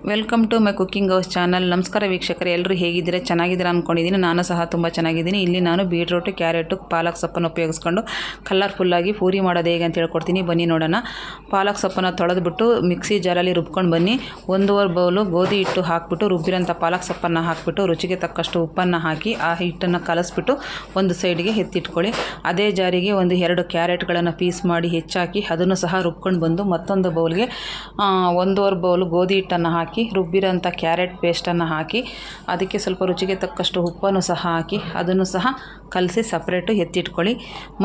Welcome to my cooking house channel. ನಮಸ್ಕಾರ ವೀಕ್ಷಕರೇ, ಎಲ್ಲರೂ ಹೇಗಿದ್ದೀರಾ? ಚೆನ್ನಾಗಿದ್ದೀರಾ ಅಂದ್ಕೊಂಡಿದ್ದೀನಿ. ನಾನು ಸಹ ತುಂಬ ಚೆನ್ನಾಗಿದ್ದೀನಿ. ಇಲ್ಲಿ ನಾನು ಬೀಟ್ರೋಟು, ಕ್ಯಾರೆಟು, ಪಾಲಕ್ ಸೊಪ್ಪನ್ನು ಉಪಯೋಗಿಸ್ಕೊಂಡು ಕಲರ್ಫುಲ್ಲಾಗಿ ಪೂರಿ ಮಾಡೋದು ಹೇಗೆ ಅಂತ ಹೇಳ್ಕೊಡ್ತೀನಿ, ಬನ್ನಿ ನೋಡೋಣ. ಪಾಲಕ್ ಸೊಪ್ಪನ್ನು ತೊಳೆದ್ಬಿಟ್ಟು ಮಿಕ್ಸಿ ಜಾರಲ್ಲಿ ರುಬ್ಕೊಂಡು ಬನ್ನಿ. 1.5 ಬೌಲು ಗೋಧಿ ಹಿಟ್ಟು ಹಾಕಿಬಿಟ್ಟು ರುಬ್ಬಿರೋಂಥ ಪಾಲಕ್ ಸೊಪ್ಪನ್ನು ಹಾಕಿಬಿಟ್ಟು ರುಚಿಗೆ ತಕ್ಕಷ್ಟು ಉಪ್ಪನ್ನು ಹಾಕಿ ಆ ಹಿಟ್ಟನ್ನು ಕಲಸಿಬಿಟ್ಟು ಒಂದು ಸೈಡ್ಗೆ ಎತ್ತಿಟ್ಕೊಳ್ಳಿ. ಅದೇ ಜಾರಿಗೆ 2 ಕ್ಯಾರೆಟ್ಗಳನ್ನು ಪೀಸ್ ಮಾಡಿ ಹೆಚ್ಚಾಕಿ ಅದನ್ನು ಸಹ ರುಬ್ಕೊಂಡು ಬಂದು ಮತ್ತೊಂದು ಬೌಲ್ಗೆ 1.5 ಬೌಲು ಗೋಧಿ ಹಿಟ್ಟನ್ನು ಹಾಕಿ ರುಬ್ಬಿರೋಂಥ ಕ್ಯಾರೆಟ್ ಪೇಸ್ಟನ್ನು ಹಾಕಿ ಅದಕ್ಕೆ ಸ್ವಲ್ಪ ರುಚಿಗೆ ತಕ್ಕಷ್ಟು ಉಪ್ಪನ್ನು ಸಹ ಹಾಕಿ ಅದನ್ನು ಸಹ ಕಲಸಿ ಸಪ್ರೇಟು ಎತ್ತಿಟ್ಕೊಳ್ಳಿ.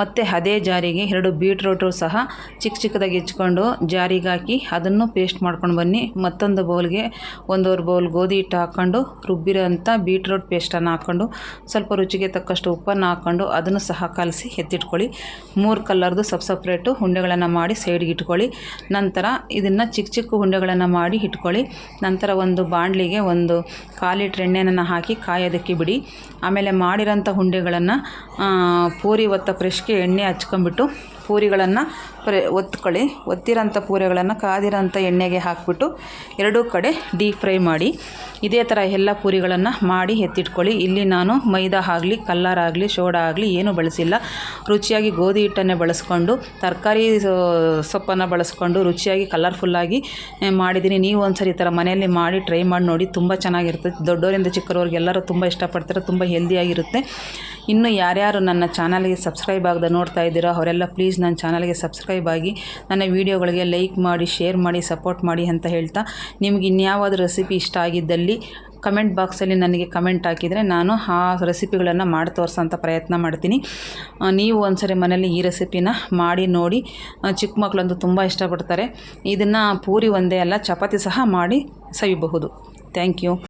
ಮತ್ತು ಅದೇ ಜಾರಿಗೆ 2 ಬೀಟ್ರೋಟು ಸಹ ಚಿಕ್ಕದಾಗಿ ಹೆಚ್ಕೊಂಡು ಜಾರಿಗೆ ಹಾಕಿ ಅದನ್ನು ಪೇಸ್ಟ್ ಮಾಡ್ಕೊಂಡು ಬನ್ನಿ. ಮತ್ತೊಂದು ಬೌಲ್ಗೆ 1.5 ಬೌಲ್ ಗೋಧಿ ಹಿಟ್ಟು ಹಾಕ್ಕೊಂಡು ರುಬ್ಬಿರೋಂಥ ಬೀಟ್ರೋಟ್ ಪೇಸ್ಟನ್ನು ಹಾಕ್ಕೊಂಡು ಸ್ವಲ್ಪ ರುಚಿಗೆ ತಕ್ಕಷ್ಟು ಉಪ್ಪನ್ನು ಹಾಕ್ಕೊಂಡು ಅದನ್ನು ಸಹ ಕಲಸಿ ಎತ್ತಿಟ್ಕೊಳ್ಳಿ. 3 ಕಲರ್ದು ಸಪ್ರೇಟು ಉಂಡೆಗಳನ್ನು ಮಾಡಿ ಸೈಡ್ಗೆ ಇಟ್ಕೊಳ್ಳಿ. ನಂತರ ಇದನ್ನು ಚಿಕ್ಕ ಉಂಡೆಗಳನ್ನು ಮಾಡಿ ಇಟ್ಕೊಳ್ಳಿ. ನಂತರ ಒಂದು ಬಾಣಲಿಗೆ 1/4 ಲೀಟ್ರ್ ಎಣ್ಣೆಯನ್ನು ಹಾಕಿ ಕಾಯೋದಕ್ಕೆ ಬಿಡಿ. ಆಮೇಲೆ ಮಾಡಿರೋಂಥ ಉಂಡೆಗಳನ್ನು ಪೂರಿ ಒತ್ತ ಪ್ರೆಶ್ಗೆ ಎಣ್ಣೆ ಹಚ್ಕೊಂಬಿಟ್ಟು ಪೂರಿಗಳನ್ನು ಒತ್ಕೊಳ್ಳಿ. ಒತ್ತಿರೋಂಥ ಪೂರಿಗಳನ್ನು ಕಾದಿರೋಂಥ ಎಣ್ಣೆಗೆ ಹಾಕಿಬಿಟ್ಟು 2 ಕಡೆ ಡೀಪ್ ಫ್ರೈ ಮಾಡಿ. ಇದೇ ಥರ ಎಲ್ಲ ಪೂರಿಗಳನ್ನು ಮಾಡಿ ಎತ್ತಿಟ್ಕೊಳ್ಳಿ. ಇಲ್ಲಿ ನಾನು ಮೈದಾ ಆಗಲಿ ಕಲ್ಲರ್ ಆಗಲಿ ಸೋಡಾ ಆಗಲಿ ಏನೂ ಬಳಸಿಲ್ಲ. ರುಚಿಯಾಗಿ ಗೋಧಿ ಹಿಟ್ಟನ್ನೇ ಬಳಸ್ಕೊಂಡು ತರಕಾರಿ ಸೊಪ್ಪನ್ನು ಬಳಸ್ಕೊಂಡು ರುಚಿಯಾಗಿ ಕಲರ್ಫುಲ್ಲಾಗಿ ಮಾಡಿದ್ದೀನಿ. ನೀವು ಒಂದ್ಸರಿ ಈ ಥರ ಮನೆಯಲ್ಲಿ ಮಾಡಿ ಟ್ರೈ ಮಾಡಿ ನೋಡಿ, ತುಂಬ ಚೆನ್ನಾಗಿರ್ತದೆ. ದೊಡ್ಡವರಿಂದ ಚಿಕ್ಕವರೆಗೆ ಎಲ್ಲರೂ ತುಂಬ ಇಷ್ಟಪಡ್ತಾರೆ, ತುಂಬ ಹೆಲ್ದಿಯಾಗಿರುತ್ತೆ. ಇನ್ನು ಯಾರ್ಯಾರು ನನ್ನ ಚಾನಲ್ಗೆ ಸಬ್ಸ್ಕ್ರೈಬ್ ಆಗದೆ ನೋಡ್ತಾ ಇದ್ದೀರೋ ಅವರೆಲ್ಲ ಪ್ಲೀಸ್ ನನ್ನ ಚಾನಲ್ಗೆ ಸಬ್ಸ್ಕ್ರೈಬ್ ಆಗಿ ನನ್ನ ವೀಡಿಯೋಗಳಿಗೆ ಲೈಕ್ ಮಾಡಿ, ಶೇರ್ ಮಾಡಿ, ಸಪೋರ್ಟ್ ಮಾಡಿ ಅಂತ ಹೇಳ್ತಾ, ನಿಮ್ಗೆ ಇನ್ಯಾವಾದರೂ ರೆಸಿಪಿ ಇಷ್ಟ ಆಗಿದ್ದಲ್ಲಿ ಕಮೆಂಟ್ ಬಾಕ್ಸಲ್ಲಿ ನನಗೆ ಕಮೆಂಟ್ ಹಾಕಿದರೆ ನಾನು ಆ ರೆಸಿಪಿಗಳನ್ನು ಮಾಡಿ ತೋರಿಸೋಂಥ ಪ್ರಯತ್ನ ಮಾಡ್ತೀನಿ. ನೀವು ಒಂದ್ಸರಿ ಮನೇಲಿ ಈ ರೆಸಿಪಿನ ಮಾಡಿ ನೋಡಿ. ಚಿಕ್ಕ ಮಕ್ಕಳಂತೂ ತುಂಬ ಇಷ್ಟಪಡ್ತಾರೆ. ಇದನ್ನು ಪೂರಿ ಒಂದೇ ಅಲ್ಲ, ಚಪಾತಿ ಸಹ ಮಾಡಿ ಸವಿಬಹುದು. Thank you.